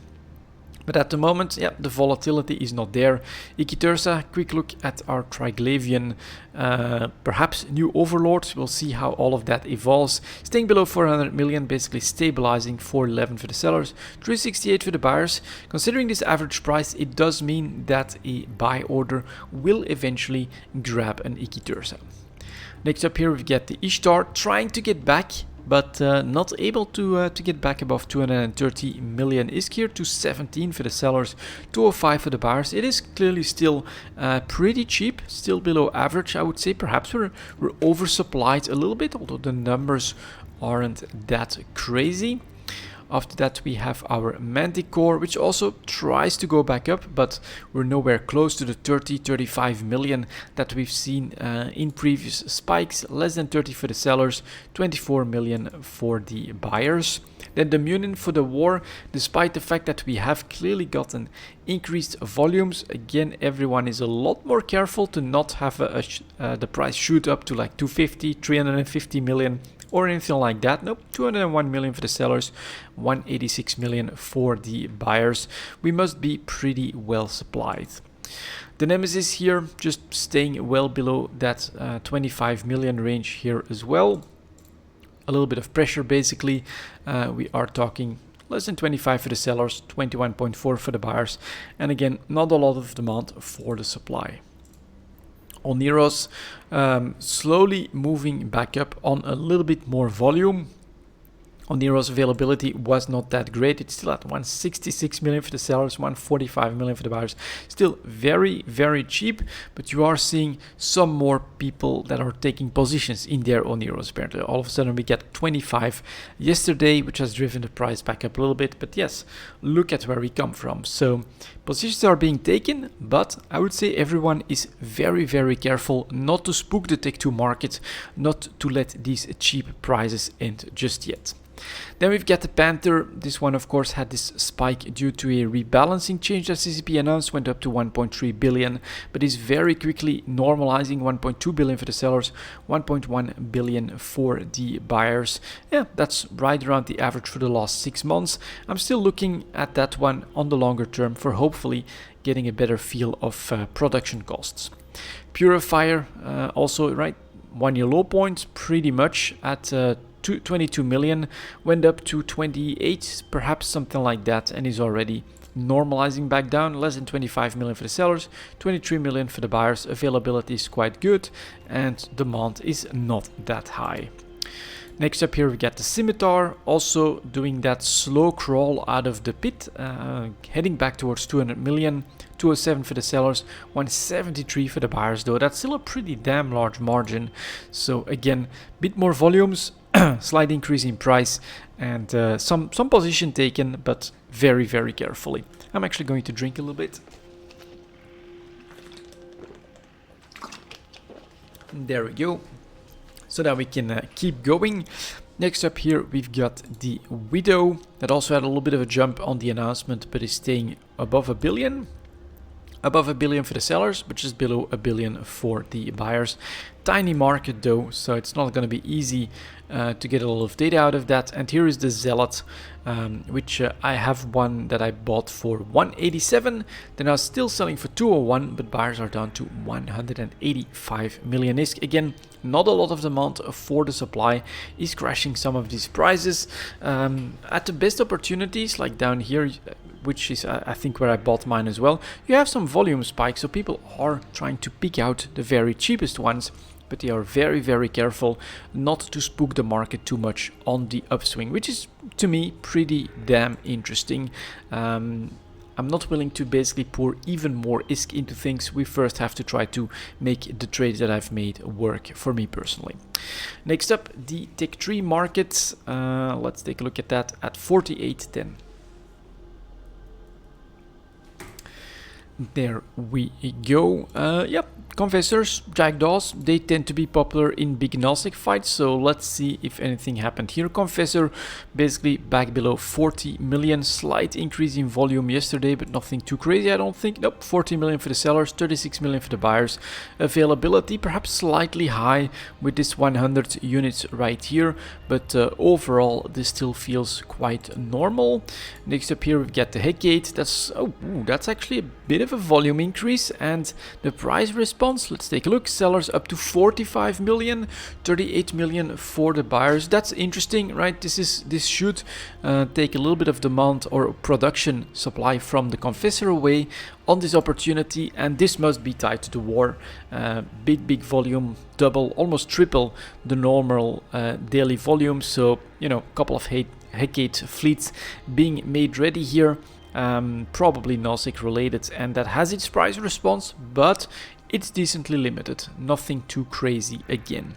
But at the moment, yeah, the volatility is not there. Ichthyorsa, quick look at our Triglavian, perhaps new overlords. We'll see how all of that evolves. Staying below 400 million, basically stabilizing 411 for the sellers, 368 for the buyers. Considering this average price, it does mean that a buy order will eventually grab an Ichthyorsa. Next up here, we get the Ishtar trying to get back, but not able to get back above 230 million. ISK here, 217 for the sellers, 205 for the buyers. It is clearly still pretty cheap, still below average, I would say. Perhaps we're oversupplied a little bit, although the numbers aren't that crazy. After that, we have our Manticore, which also tries to go back up, but we're nowhere close to the 30-35 million that we've seen in previous spikes. Less than 30 for the sellers, 24 million for the buyers. Then the Munin for the war, despite the fact that we have clearly gotten increased volumes, again, everyone is a lot more careful to not have the price shoot up to like 250, 350 million. Or anything like that. Nope, 201 million for the sellers, 186 million for the buyers. We must be pretty well supplied. The Nemesis here, just staying well below that 25 million range here as well. A little bit of pressure basically. We are talking less than 25 for the sellers, 21.4 for the buyers. And again, not a lot of demand for the supply. Oneros slowly moving back up on a little bit more volume. Oneros availability was not that great. It's still at 166 million for the sellers, 145 million for the buyers. Still very, very cheap, but you are seeing some more people that are taking positions in their Oneros. Apparently, all of a sudden we get 25 yesterday, which has driven the price back up a little bit. But yes, look at where we come from. So positions are being taken, but I would say everyone is very, very careful not to spook the Tech 2 market, not to let these cheap prices end just yet. Then we've got the Panther. This one, of course, had this spike due to a rebalancing change that CCP announced, went up to 1.3 billion, but is very quickly normalizing. 1.2 billion for the sellers, 1.1 billion for the buyers. Yeah, that's right around the average for the last 6 months. I'm still looking at that one on the longer term for hopefully getting a better feel of production costs. Purifier, also right 1 year low point, pretty much at 22 million, went up to 28, perhaps something like that, and is already normalizing back down. Less than 25 million for the sellers, 23 million for the buyers. Availability is quite good and demand is not that high. Next up here we get the Scimitar, also doing that slow crawl out of the pit, heading back towards 200 million. 207 for the sellers, 173 for the buyers, though that's still a pretty damn large margin. So again, bit more volumes, slight increase in price, and some position taken, but very, very carefully. I'm actually going to drink a little bit. There we go, so that we can keep going. Next up here we've got the Widow, that also had a little bit of a jump on the announcement, but is staying above a billion. Above a billion for the sellers, but just below a billion for the buyers. Tiny market though, so it's not going to be easy to get a lot of data out of that. And here is the Zealot, which I have one that I bought for 187. They're now still selling for 201, but buyers are down to 185 million ISK. Again, not a lot of demand for the supply, is crashing some of these prices. At the best opportunities, like down here, which is I think where I bought mine as well, you have some volume spikes, so people are trying to pick out the very cheapest ones, but they are very, very careful not to spook the market too much on the upswing, which is to me pretty damn interesting. I'm not willing to basically pour even more ISK into things. We first have to try to make the trades that I've made work for me personally. Next up, the Tech 3 markets. Let's take a look at that at 48.10. There we go. Yep, confessors, jackdaws, they tend to be popular in big Gnostic fights, so let's see if anything happened here. Confessor basically back below 40 million, slight increase in volume yesterday, but nothing too crazy, I don't think. Nope, 40 million for the sellers, 36 million for the buyers. Availability perhaps slightly high with this 100 units right here, but overall this still feels quite normal. Next up here we've got the Headgate. That's actually a bit of a volume increase, and the price response, let's take a look. Sellers up to 45 million, 38 million for the buyers. That's interesting, right? This should take a little bit of demand or production supply from the confessor away on this opportunity, and this must be tied to the war. Big volume, double, almost triple the normal daily volume. So a couple of Headgate fleets being made ready here. Probably Nosik related, and that has its price response, but it's decently limited, nothing too crazy again.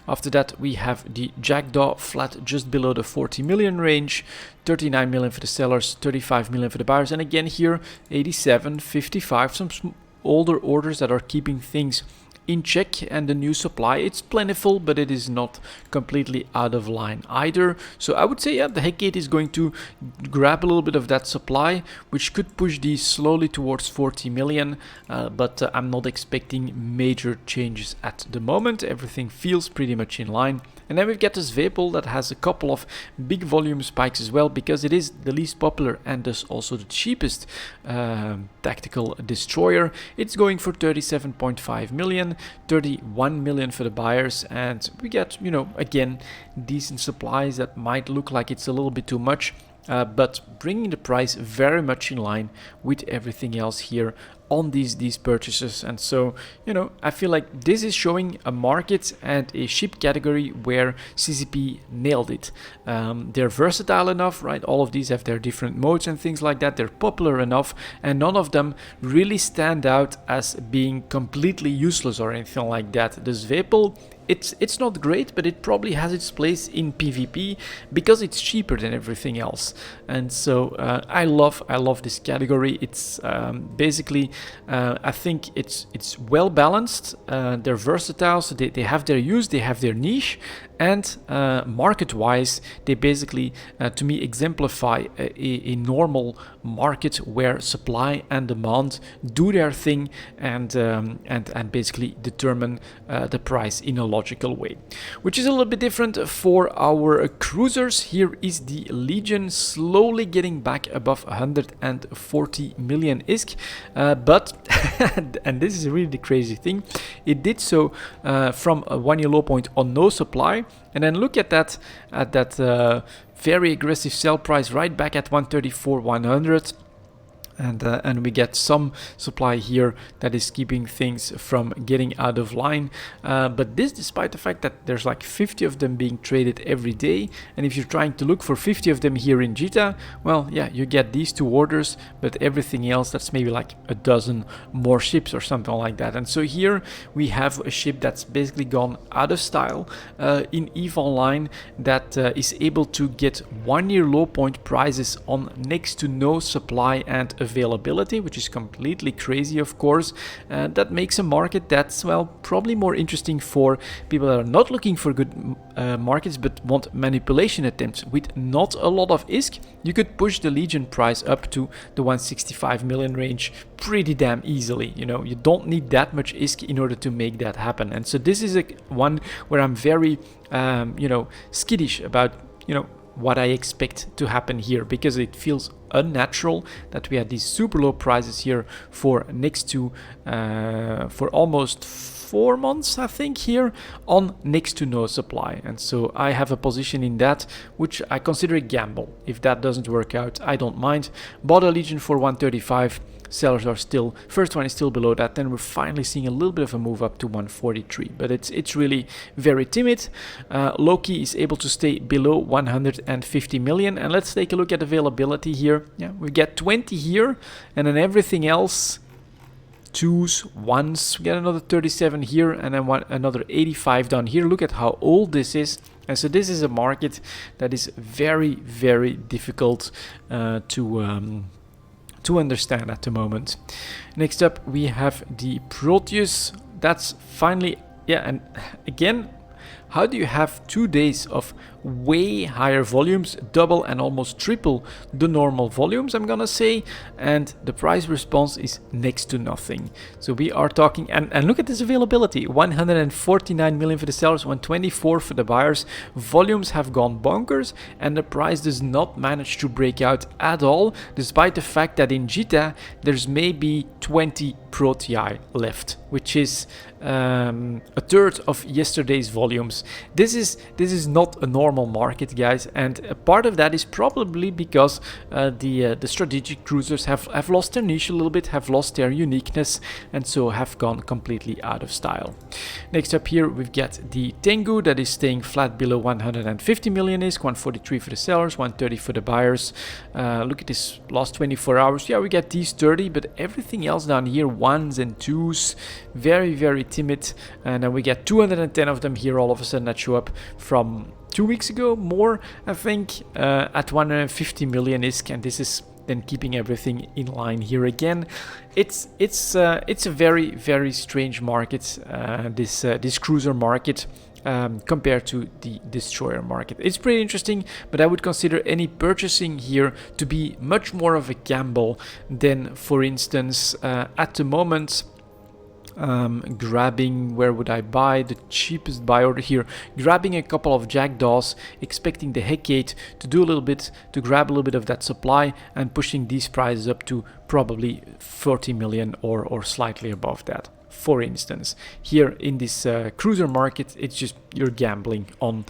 After that we have the Jackdaw flat just below the 40 million range, 39 million for the sellers, 35 million for the buyers, and again here 87, 55, some older orders that are keeping things in check, and the new supply, it's plentiful, but it is not completely out of line either. So I would say, yeah, the Headgate is going to grab a little bit of that supply, which could push these slowly towards 40 million, but I'm not expecting major changes at the moment. Everything feels pretty much in line. And then we've got this Vapel that has a couple of big volume spikes as well, because it is the least popular and thus also the cheapest tactical destroyer. It's going for 37.5 million, 31 million for the buyers, and we get, again, decent supplies that might look like it's a little bit too much, but bringing the price very much in line with everything else here on these purchases. And so, I feel like this is showing a market and a ship category where CCP nailed it. They're versatile enough, right? All of these have their different modes and things like that. They're popular enough, and none of them really stand out as being completely useless or anything like that. This Vapel, it's not great, but it probably has its place in PvP because it's cheaper than everything else. And so I love this category. It's basically I think it's well balanced. They're versatile, so they have their use, they have their niche, and market-wise, they basically, to me, exemplify a normal market where supply and demand do their thing and basically determine the price in a logical way, which is a little bit different for our cruisers. Here is the Legion slowly getting back above 140 million ISK, but and this is really the crazy thing, it did so from a 1 year low point on no supply, and then look at that very aggressive sell price right back at 134,100. And we get some supply here that is keeping things from getting out of line, but this despite the fact that there's like 50 of them being traded every day. And if you're trying to look for 50 of them here in Jita, well, yeah, you get these two orders, but everything else, that's maybe like a dozen more ships or something like that. And so here we have a ship that's basically gone out of style in EVE Online, that is able to get 1 year low point prices on next to no supply and availability, which is completely crazy, of course. That makes a market that's, well, probably more interesting for people that are not looking for good markets but want manipulation attempts. With not a lot of ISK, you could push the Legion price up to the 165 million range pretty damn easily. You don't need that much ISK in order to make that happen. And so this is one where I'm very skittish about what I expect to happen here, because it feels unnatural that we had these super low prices here for next to for almost 4 months, I think, here on next to no supply. And so I have a position in that, which I consider a gamble. If that doesn't work out, I don't mind. Bought a Legion for 135. Sellers are still, first one is still below that, then we're finally seeing a little bit of a move up to 143, but it's really very timid. Loki is able to stay below 150 million, and let's take a look at availability here. Yeah, we get 20 here, and then everything else, twos, ones, we get another 37 here, and then another 85 down here. Look at how old this is. And so this is a to understand at the moment. Next up, we have the Proteus. That's finally, yeah, and again, how do you have 2 days of way higher volumes, double and almost triple the normal volumes, I'm gonna say, and the price response is next to nothing? So we are talking, and look at this availability, 149 million for the sellers, 124 for the buyers. Volumes have gone bonkers, and the price does not manage to break out at all, despite the fact that in JITA there's maybe 20 Protei left, which is a third of yesterday's volumes. This is not a normal market, guys, and a part of that is probably because the strategic cruisers have lost their niche a little bit, have lost their uniqueness, and so have gone completely out of style. Next up here we've got the Tengu that is staying flat below 150 million ISK, 143 for the sellers, 130 for the buyers. Look at this last 24 hours. Yeah, we get these 30, but everything else down here, ones and twos, very, very timid. And then we get 210 of them here all of a sudden that show up from 2 weeks ago, more, I think, at 150 million ISK, and this is then keeping everything in line here again. It's a very, very strange market, this cruiser market, compared to the destroyer market. It's pretty interesting, but I would consider any purchasing here to be much more of a gamble than, for instance, at the moment, grabbing, where would I buy the cheapest buy order here, grabbing a couple of jackdaws, expecting the Hecate to do a little bit, to grab a little bit of that supply, and pushing these prices up to probably 40 million or slightly above that. For instance, here in this cruiser market, it's just you're gambling on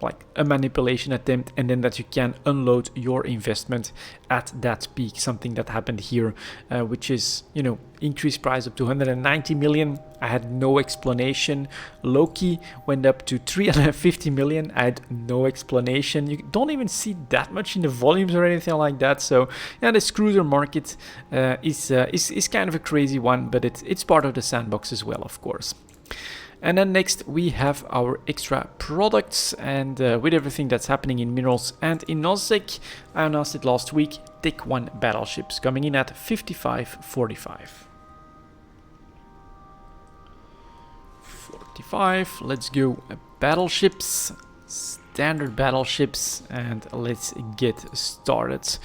like a manipulation attempt, and then that you can unload your investment at that peak. Something that happened here, which is, you know, increased price up to 190 million. I had no explanation. Loki went up to 350 million. I had no explanation. You don't even see that much in the volumes or anything like that. So yeah, this cruiser market is kind of a crazy one, but it's part of the sandbox as well, of course. And then next we have our extra products, and with everything that's happening in minerals and in Nosec, I announced it last week, Tech 1 battleships coming in at 55.45. 45, let's go battleships, standard battleships, and let's get started.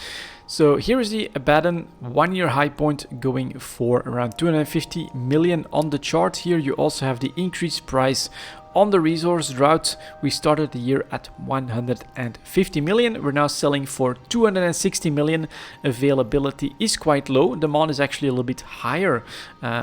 So here is the Abaddon 1 year high point going for around 250 million on the chart. Here you also have the increased price on the resource drought. We started the year at 150 million. We're now selling for 260 million. Availability is quite low. Demand is actually a little bit higher,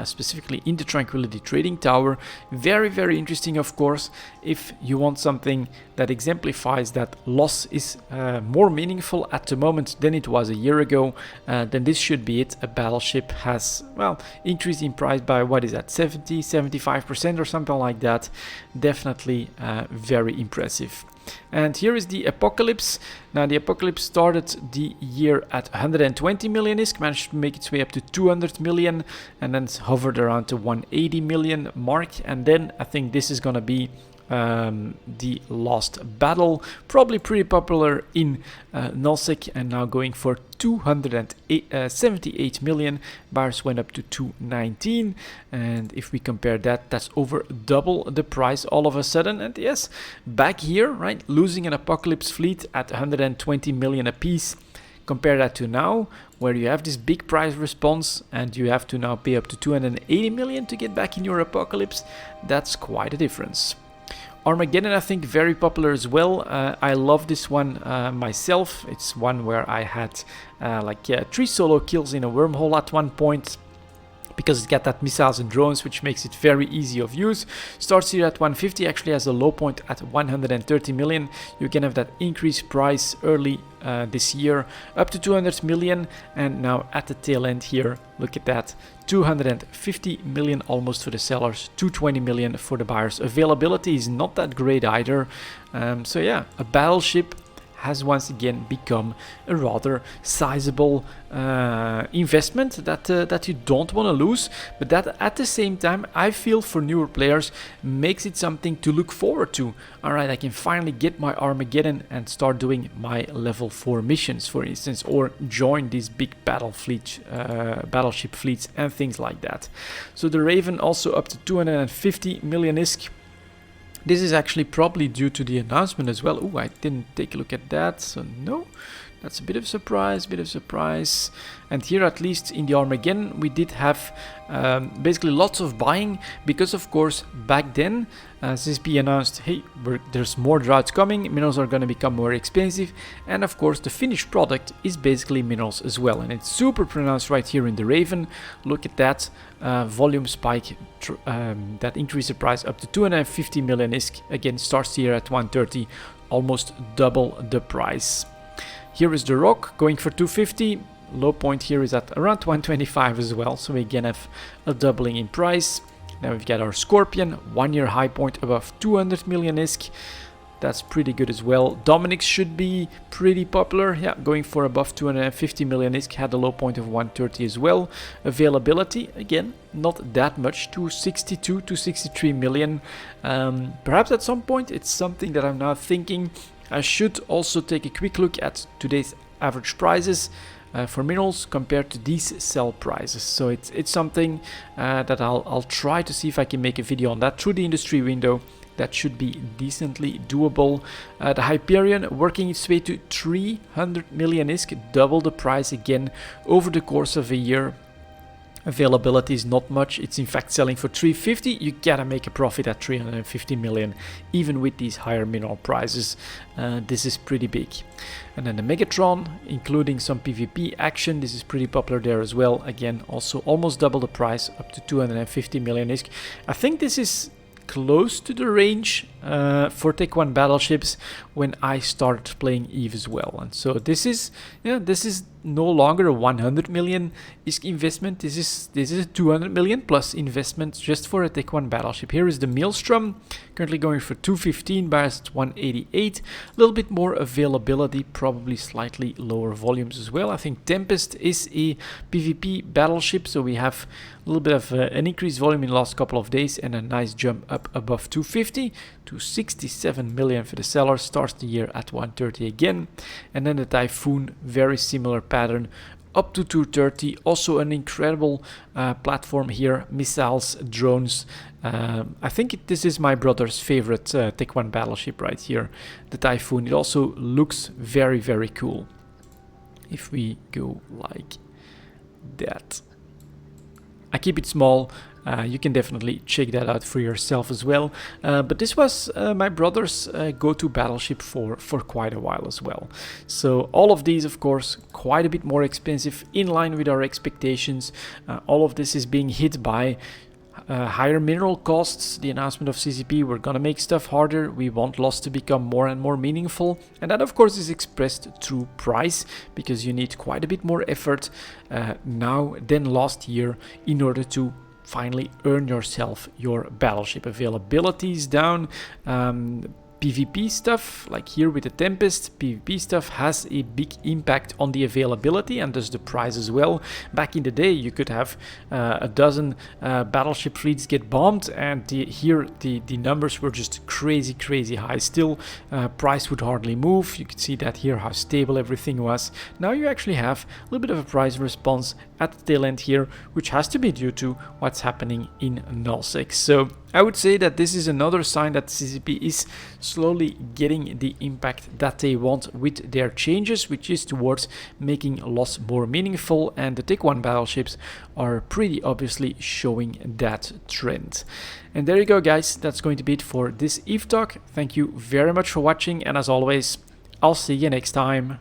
specifically in the Tranquility Trading Tower. Very, very interesting, of course. If you want something that exemplifies that loss is more meaningful at the moment than it was a year ago, then this should be it. A battleship has, well, increased in price by, what is that, 75% or something like that. Definitely very impressive. And here is the Apocalypse. Now the Apocalypse started the year at 120 million ISK, managed to make its way up to 200 million, and then hovered around the 180 million mark. And then I think this is gonna be the last battle, probably pretty popular in Nosec, and now going for 278 million. Buyers went up to 219, and if we compare that, that's over double the price all of a sudden. And yes, back here, right, losing an Apocalypse fleet at 120 million a piece. Compare that to now, where you have this big price response and you have to now pay up to 280 million to get back in your Apocalypse. That's quite a difference. Armageddon, I think, very popular as well. I love this one myself. It's one where I had 3 solo kills in a wormhole at one point, because it's got that missiles and drones, which makes it very easy of use. Starts here at 150, actually has a low point at 130 million. You can have that increased price early this year up to 200 million, and now at the tail end here, look at that, 250 million almost for the sellers, 220 million for the buyers. Availability is not that great either. So yeah, a battleship has once again become a rather sizable investment that you don't want to lose, but that at the same time I feel for newer players makes it something to look forward to. Alright, I can finally get my Armageddon and start doing my level 4 missions, for instance, or join these big battleship fleets and things like that. So the Raven also up to 250 million ISK. This is actually probably due to the announcement as well. Oh, I didn't take a look at that, so no. That's a bit of a surprise, And here, at least in the Armageddon, we did have basically lots of buying, because of course back then CCP announced, hey, there's more droughts coming, minerals are going to become more expensive, and of course the finished product is basically minerals as well, and it's super pronounced right here in the Raven. Look at that volume spike that increased the price up to 250 million ISK. Again, starts here at 130, almost double the price. Here is the Rock going for 250. Low point here is at around 125 as well, so we again have a doubling in price. Then we've got our Scorpion, 1 year high point above 200 million ISK. That's pretty good as well. Dominic's should be pretty popular, yeah, going for above 250 million ISK, had a low point of 130 as well. Availability, again, not that much, 262 to 63 million. Perhaps at some point, it's something that I'm now thinking I should also take a quick look at today's average prices for minerals compared to these sell prices. So it's something that I'll try to see if I can make a video on that through the industry window. That should be decently doable. The Hyperion working its way to 300 million ISK, double the price again over the course of a year. Availability is not much, it's in fact selling for 350. You gotta make a profit at 350 million, even with these higher mineral prices. This is pretty big. And then the Megatron, including some PvP action, this is pretty popular there as well. Again, also almost double the price, up to 250 million ISK. I think this is close to the range for Tech 1 battleships when I started playing EVE as well. And so this is no longer a 100 million ISK investment. This is a 200 million plus investment just for a Tech 1 battleship. Here is the Maelstrom, currently going for 215, buyers at 188. A little bit more availability, probably slightly lower volumes as well. I think Tempest is a PvP battleship, so we have a little bit of an increased volume in the last couple of days and a nice jump up above 250 to 67 million for the seller. Starts the year at 130 again. And then the Typhoon, very similar pattern, up to 230. Also an incredible platform here, missiles, drones. I think this is my brother's favorite Tech 1 battleship right here, the Typhoon. It also looks very, very cool. If we go like that. I keep it small. You can definitely check that out for yourself as well. But this was my brother's go-to battleship for quite a while as well. So all of these, of course, quite a bit more expensive, in line with our expectations. All of this is being hit by higher mineral costs. The announcement of CCP, we're gonna make stuff harder. We want loss to become more and more meaningful. And that, of course, is expressed through price, because you need quite a bit more effort now than last year in order to finally earn yourself your battleship. Availability is down. PvP stuff, like here with the Tempest, PvP stuff has a big impact on the availability and thus the price as well. Back in the day, you could have a dozen battleship fleets get bombed, and here the numbers were just crazy high. Still, price would hardly move. You could see that here, how stable everything was. Now you actually have a little bit of a price response at the tail end here, which has to be due to what's happening in nullsec. So I would say that this is another sign that CCP is slowly getting the impact that they want with their changes, which is towards making loss more meaningful, and the Tech 1 battleships are pretty obviously showing that trend. And there you go, guys, that's going to be it for this EVE Talk. Thank you very much for watching, and as always, I'll see you next time.